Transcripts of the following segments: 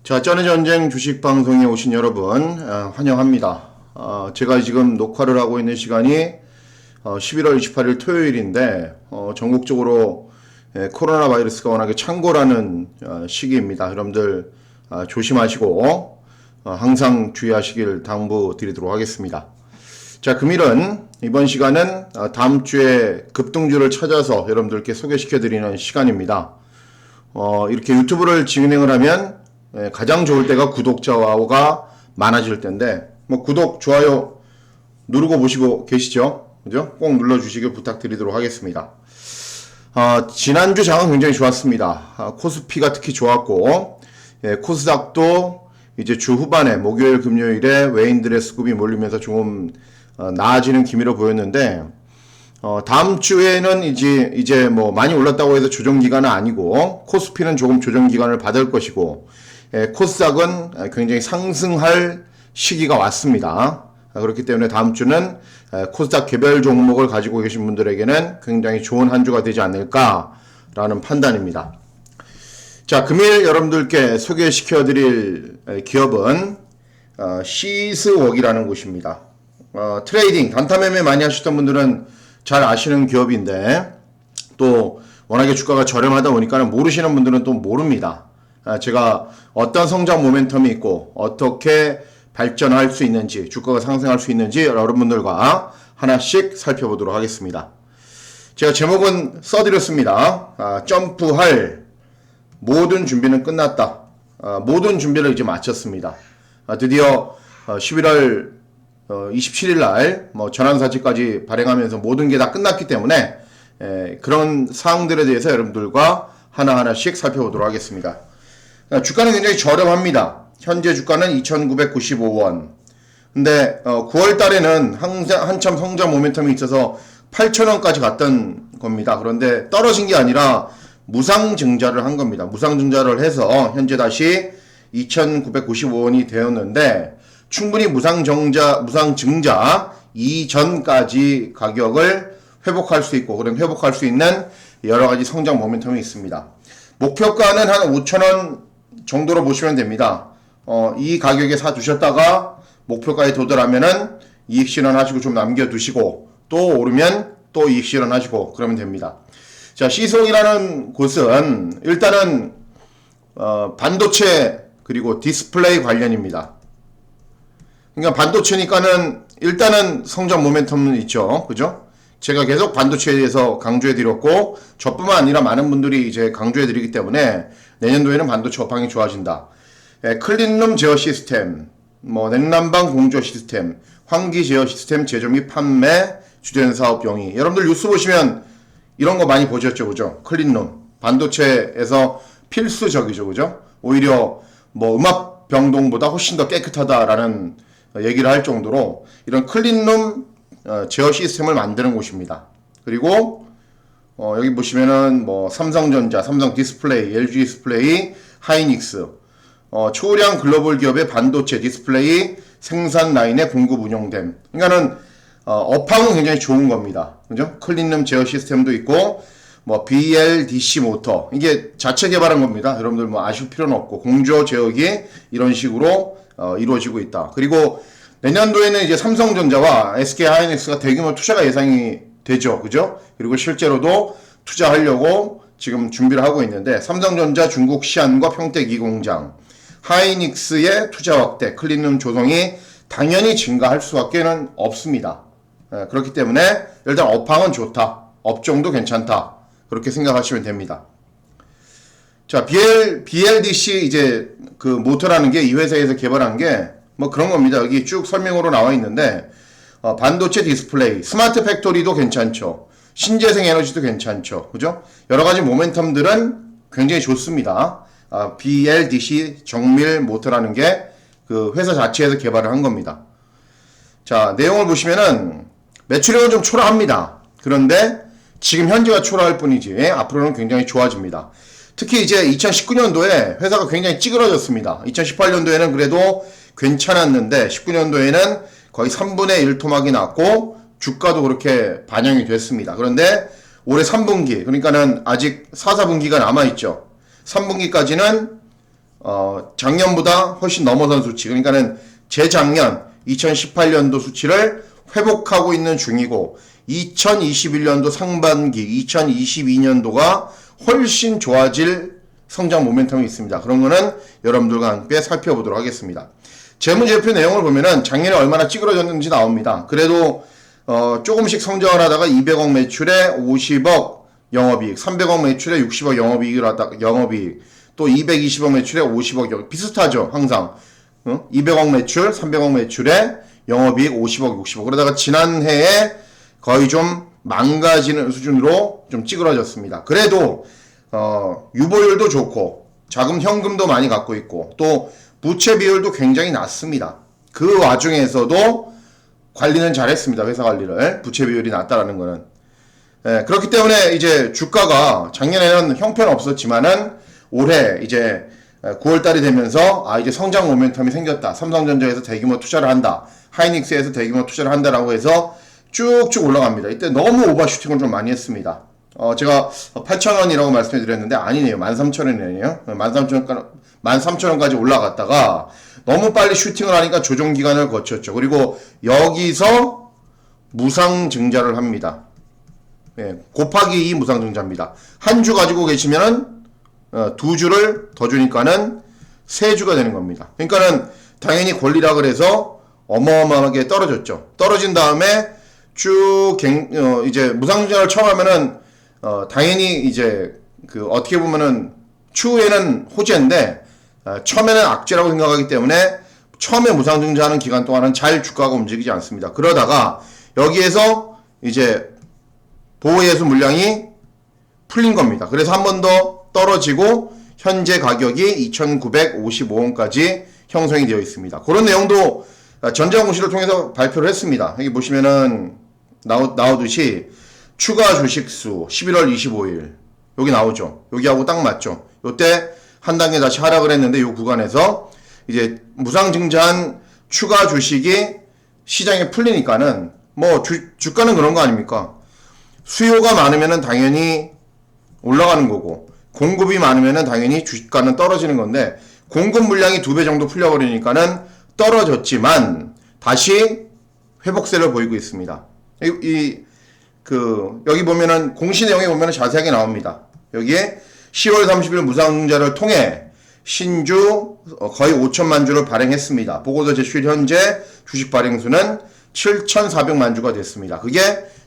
자, 쩌네전쟁 주식방송에 오신 여러분 환영합니다. 제가 지금 녹화를 하고 있는 시간이 11월 28일 토요일인데 전국적으로 코로나 바이러스가 워낙에 창궐하는 시기입니다. 여러분들 조심하시고 항상 주의하시길 당부드리도록 하겠습니다. 자, 금일은 이번 시간은 다음 주에 급등주를 찾아서 여러분들께 소개시켜드리는 시간입니다. 이렇게 유튜브를 진행을 하면 가장 좋을 때가 구독자가 많아질 때인데 구독, 좋아요 누르고 보시고 계시죠? 그죠? 꼭 눌러주시길 부탁드리도록 하겠습니다. 지난주 장은 굉장히 좋았습니다. 코스피가 특히 좋았고 코스닥도 이제 주 후반에 목요일, 금요일에 외인들의 수급이 몰리면서 조금 나아지는 기미로 보였는데 다음 주에는 이제 뭐 많이 올랐다고 해서 조정 기간은 아니고 코스피는 조금 조정 기간을 받을 것이고 코스닥은 굉장히 상승할 시기가 왔습니다. 그렇기 때문에 다음 주는 코스닥 개별 종목을 가지고 계신 분들에게는 굉장히 좋은 한 주가 되지 않을까라는 판단입니다. 자, 금일 여러분들께 소개시켜 드릴 기업은 시스웍이라는 곳입니다. 트레이딩, 단타 매매 많이 하셨던 분들은 잘 아시는 기업인데 또 워낙에 주가가 저렴하다 보니까 모르시는 분들은 또 모릅니다. 제가 어떤 성장 모멘텀이 있고 어떻게 발전할 수 있는지, 주가가 상승할 수 있는지 여러분들과 하나씩 살펴보도록 하겠습니다. 제가 제목은 써드렸습니다. 점프할 모든 준비는 끝났다. 모든 준비를 이제 마쳤습니다. 드디어 11월 27일 날 전환사직까지 발행하면서 모든 게 다 끝났기 때문에 그런 사항들에 대해서 여러분들과 하나하나씩 살펴보도록 하겠습니다. 주가는 굉장히 저렴합니다. 현재 주가는 2,995원. 근데 9월 달에는 한참 성장 모멘텀이 있어서 8,000원까지 갔던 겁니다. 그런데 떨어진 게 아니라 무상증자를 한 겁니다. 무상증자를 해서 현재 다시 2,995원이 되었는데 충분히 무상증자 이전까지 가격을 회복할 수 있고 그럼 회복할 수 있는 여러 가지 성장 모멘텀이 있습니다. 목표가는 한 5,000원 정도로 보시면 됩니다. 이 가격에 사두셨다가 목표가에 도달하면은 이익 실현하시고 좀 남겨두시고 또 오르면 또 이익 실현하시고 그러면 됩니다. 자, 시스웍이라는 곳은 일단은 반도체 그리고 디스플레이 관련입니다. 그러니까 반도체니까는 일단은 성장 모멘텀은 있죠. 그죠? 제가 계속 반도체에 대해서 강조해 드렸고 저뿐만 아니라 많은 분들이 이제 강조해 드리기 때문에 내년도에는 반도체 업황이 좋아진다. 클린룸 제어 시스템, 냉난방 공조 시스템, 환기 제어 시스템 제조 및 판매 주된 사업 영위. 여러분들 뉴스 보시면 이런 거 많이 보셨죠, 그죠? 클린룸 반도체에서 필수적이죠, 그죠? 오히려 음압 병동보다 훨씬 더 깨끗하다라는 얘기를 할 정도로 이런 클린룸 제어 시스템을 만드는 곳입니다. 그리고 여기 보시면은 삼성전자, 삼성 디스플레이, LG 디스플레이, 하이닉스 초량 글로벌 기업의 반도체 디스플레이 생산 라인의 공급 운영됨. 그러니까는 업황은 굉장히 좋은 겁니다. 그죠? 클린룸 제어 시스템도 있고 BLDC 모터 이게 자체 개발한 겁니다. 여러분들 아실 필요는 없고 공조 제어기 이런 식으로 이루어지고 있다. 그리고 내년도에는 이제 삼성전자와 SK 하이닉스가 대규모 투자가 예상이 되죠. 그죠? 그리고 실제로도 투자하려고 지금 준비를 하고 있는데 삼성전자 중국 시안과 평택 2공장, 하이닉스의 투자 확대, 클린룸 조성이 당연히 증가할 수밖에는 없습니다. 그렇기 때문에 일단 업황은 좋다. 업종도 괜찮다. 그렇게 생각하시면 됩니다. 자, BLDC 이제 그 모터라는 게 이 회사에서 개발한 게 그런 겁니다. 여기 쭉 설명으로 나와 있는데 반도체 디스플레이, 스마트 팩토리도 괜찮죠. 신재생 에너지도 괜찮죠. 그죠? 여러 가지 모멘텀들은 굉장히 좋습니다. BLDC 정밀 모터라는 게 그 회사 자체에서 개발을 한 겁니다. 자, 내용을 보시면은 매출액은 좀 초라합니다. 그런데 지금 현재가 초라할 뿐이지 앞으로는 굉장히 좋아집니다. 특히 이제 2019년도에 회사가 굉장히 찌그러졌습니다. 2018년도에는 그래도 괜찮았는데 19년도에는 거의 3분의 1 토막이 났고 주가도 그렇게 반영이 됐습니다. 그런데 올해 3분기 그러니까는 아직 4, 4분기가 남아있죠. 3분기까지는 작년보다 훨씬 넘어선 수치, 그러니까는 재작년 2018년도 수치를 회복하고 있는 중이고 2021년도 상반기 2022년도가 훨씬 좋아질 성장 모멘텀이 있습니다. 그런 거는 여러분들과 함께 살펴보도록 하겠습니다. 재무제표 내용을 보면은 작년에 얼마나 찌그러졌는지 나옵니다. 그래도 조금씩 성장을 하다가 200억 매출에 50억 영업이익, 300억 매출에 60억 영업이익, 또 220억 매출에 50억 비슷하죠. 항상 200억 매출, 300억 매출에 영업이익 50억, 60억. 그러다가 지난해에 거의 좀 망가지는 수준으로 좀 찌그러졌습니다. 그래도 유보율도 좋고 자금 현금도 많이 갖고 있고 또 부채 비율도 굉장히 낮습니다. 그 와중에서도 관리는 잘했습니다. 회사 관리를. 부채 비율이 낮다라는 거는. 그렇기 때문에 이제 주가가 작년에는 형편 없었지만은 올해 이제 9월달이 되면서 이제 성장 모멘텀이 생겼다. 삼성전자에서 대규모 투자를 한다. 하이닉스에서 대규모 투자를 한다라고 해서 쭉쭉 올라갑니다. 이때 너무 오버슈팅을 좀 많이 했습니다. 제가 8,000원이라고 말씀드렸는데 아니네요. 13,000원이네요. 13,000원까지 올라갔다가 너무 빨리 슈팅을 하니까 조정 기간을 거쳤죠. 그리고 여기서 무상증자를 합니다. 곱하기 2 무상증자입니다. 한 주 가지고 계시면은 2주를 더 주니까는 3주가 되는 겁니다. 그러니까는 당연히 권리라 그래서 어마어마하게 떨어졌죠. 떨어진 다음에 쭉 이제 무상증자를 처음 하면은 당연히 이제 어떻게 보면은 추후에는 호재인데 처음에는 악재라고 생각하기 때문에 처음에 무상증자하는 기간 동안은 잘 주가가 움직이지 않습니다. 그러다가 여기에서 이제 보호예수 물량이 풀린 겁니다. 그래서 한 번 더 떨어지고 현재 가격이 2,955원까지 형성이 되어 있습니다. 그런 내용도 전자공시를 통해서 발표를 했습니다. 여기 보시면은 나오듯이 추가 주식수 11월 25일 여기 나오죠. 여기하고 딱 맞죠. 요때 한 단계 다시 하락을 했는데 요 구간에서 이제 무상증자한 추가 주식이 시장에 풀리니까는 뭐 주가는 그런 거 아닙니까? 수요가 많으면은 당연히 올라가는 거고 공급이 많으면은 당연히 주가는 떨어지는 건데 공급 물량이 2배 정도 풀려버리니까는 떨어졌지만 다시 회복세를 보이고 있습니다. 여기 보면은 공시 내용에 보면은 자세하게 나옵니다. 여기에 10월 30일 무상증자를 통해 신주 거의 5천만 주를 발행했습니다. 보고서 제출 현재 주식 발행수는 7,400만 주가 됐습니다. 그게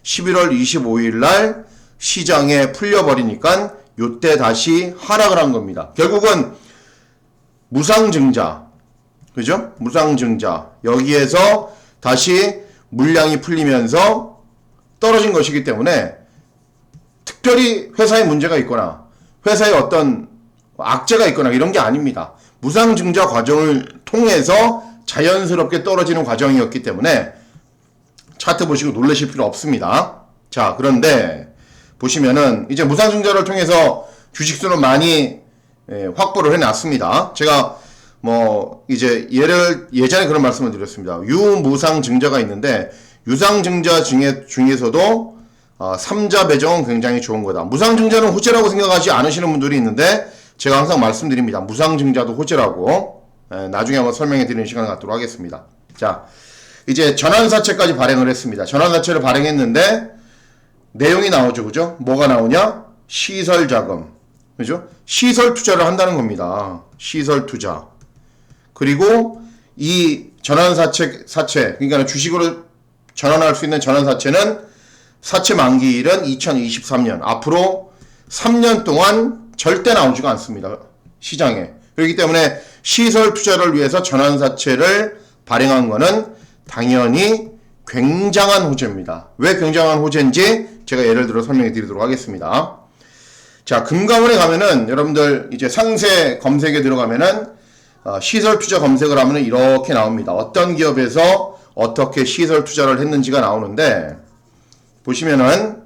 11월 25일 날 시장에 풀려버리니까 요때 다시 하락을 한 겁니다. 결국은 무상증자, 그죠? 무상증자 여기에서 다시 물량이 풀리면서 떨어진 것이기 때문에 특별히 회사에 문제가 있거나 회사에 어떤 악재가 있거나 이런 게 아닙니다. 무상증자 과정을 통해서 자연스럽게 떨어지는 과정이었기 때문에 차트 보시고 놀라실 필요 없습니다. 자, 그런데 보시면은 이제 무상증자를 통해서 주식수는 많이 확보를 해놨습니다. 제가 이제 예전에 그런 말씀을 드렸습니다. 유무상증자가 있는데 유상증자 중에서도 3자 배정은 굉장히 좋은 거다. 무상증자는 호재라고 생각하지 않으시는 분들이 있는데 제가 항상 말씀드립니다. 무상증자도 호재라고. 나중에 한번 설명해 드리는 시간을 갖도록 하겠습니다. 자, 이제 전환사채까지 발행을 했습니다. 전환사채를 발행했는데 내용이 나오죠. 그죠? 뭐가 나오냐? 시설자금. 그죠? 시설 투자를 한다는 겁니다. 시설 투자. 그리고 이 전환사채, 그러니까 주식으로 전환할 수 있는 전환사채는 사채 만기일은 2023년. 앞으로 3년 동안 절대 나오지가 않습니다. 시장에. 그렇기 때문에 시설 투자를 위해서 전환사채를 발행한 거는 당연히 굉장한 호재입니다. 왜 굉장한 호재인지 제가 예를 들어 설명해 드리도록 하겠습니다. 자, 금감원에 가면은 여러분들 이제 상세 검색에 들어가면은 시설 투자 검색을 하면은 이렇게 나옵니다. 어떤 기업에서 어떻게 시설 투자를 했는지가 나오는데 보시면은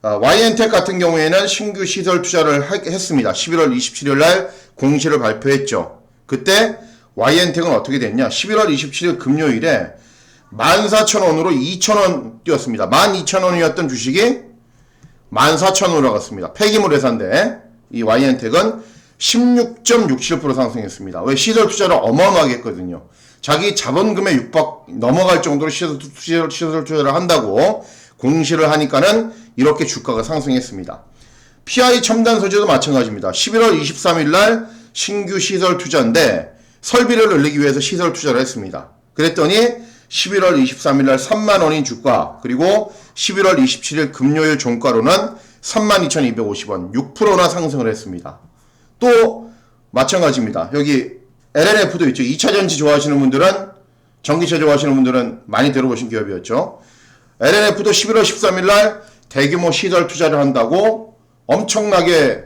YN텍 같은 경우에는 신규 시설 투자를 했습니다. 11월 27일 날 공시를 발표했죠. 그때 YN텍은 어떻게 됐냐? 11월 27일 금요일에 14,000원으로 2,000원 뛰었습니다. 12,000원이었던 주식이 14,000원으로 갔습니다. 폐기물 회사인데 이 YN텍은 16.67% 상승했습니다. 왜? 시설 투자를 어마어마하게 했거든요. 자기 자본금의 육박 넘어갈 정도로 시설 투자를 한다고 공시를 하니까는 이렇게 주가가 상승했습니다. PI 첨단 소재도 마찬가지입니다. 11월 23일 날 신규 시설 투자인데 설비를 늘리기 위해서 시설 투자를 했습니다. 그랬더니 11월 23일 날 3만 원인 주가, 그리고 11월 27일 금요일 종가로는 32,250원, 6%나 상승을 했습니다. 또 마찬가지입니다. 여기 LNF도 있죠. 2차전지 좋아하시는 분들은, 전기차 좋아하시는 분들은 많이 들어보신 기업이었죠. LNF도 11월 13일 날 대규모 시설 투자를 한다고 엄청나게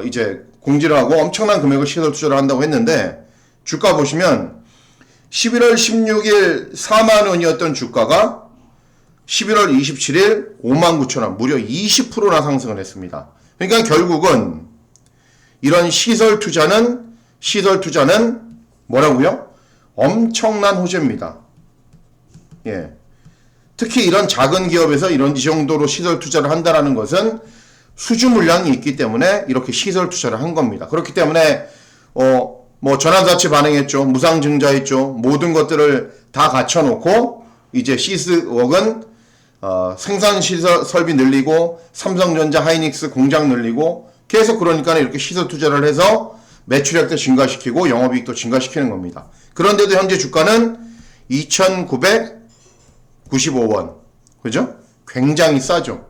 이제 공지를 하고 엄청난 금액을 시설 투자를 한다고 했는데, 주가 보시면 11월 16일 4만 원이었던 주가가 11월 27일 59,000원, 무려 20%나 상승을 했습니다. 그러니까 결국은 이런 시설 투자는 뭐라고요? 엄청난 호재입니다. 예. 특히 이런 작은 기업에서 이런 이 정도로 시설 투자를 한다라는 것은 수주 물량이 있기 때문에 이렇게 시설 투자를 한 겁니다. 그렇기 때문에 뭐 전환사채 반영했죠. 무상증자했죠. 모든 것들을 다 갖춰놓고 이제 시스웍은 생산시설 설비 늘리고 삼성전자 하이닉스 공장 늘리고 계속 그러니까 이렇게 시설 투자를 해서 매출액도 증가시키고 영업이익도 증가시키는 겁니다. 그런데도 현재 주가는 2,995원. 그죠? 굉장히 싸죠.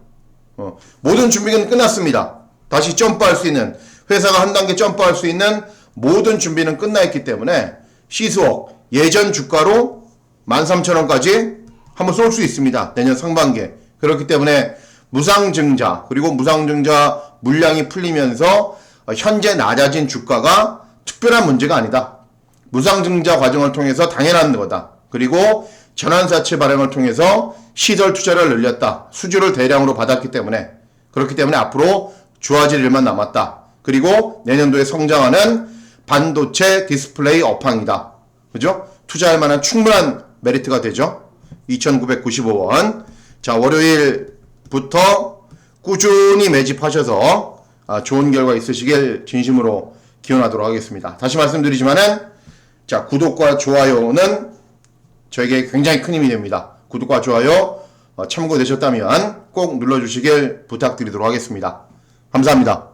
모든 준비는 끝났습니다. 다시 점프할 수 있는, 회사가 한 단계 점프할 수 있는 모든 준비는 끝나 있기 때문에 시스웍 예전 주가로 13,000원까지 한번 쏠 수 있습니다. 내년 상반기에. 그렇기 때문에 무상증자, 그리고 무상증자 물량이 풀리면서 현재 낮아진 주가가 특별한 문제가 아니다. 무상증자 과정을 통해서 당연한 거다. 그리고 전환사채 발행을 통해서 시설 투자를 늘렸다. 수주를 대량으로 받았기 때문에. 그렇기 때문에 앞으로 좋아질 일만 남았다. 그리고 내년도에 성장하는 반도체 디스플레이 업황이다. 그죠? 투자할 만한 충분한 메리트가 되죠. 2,995원. 자, 월요일부터 꾸준히 매집하셔서 좋은 결과 있으시길 진심으로 기원하도록 하겠습니다. 다시 말씀드리지만은, 자, 구독과 좋아요는 저에게 굉장히 큰 힘이 됩니다. 구독과 좋아요 참고되셨다면 꼭 눌러주시길 부탁드리도록 하겠습니다. 감사합니다.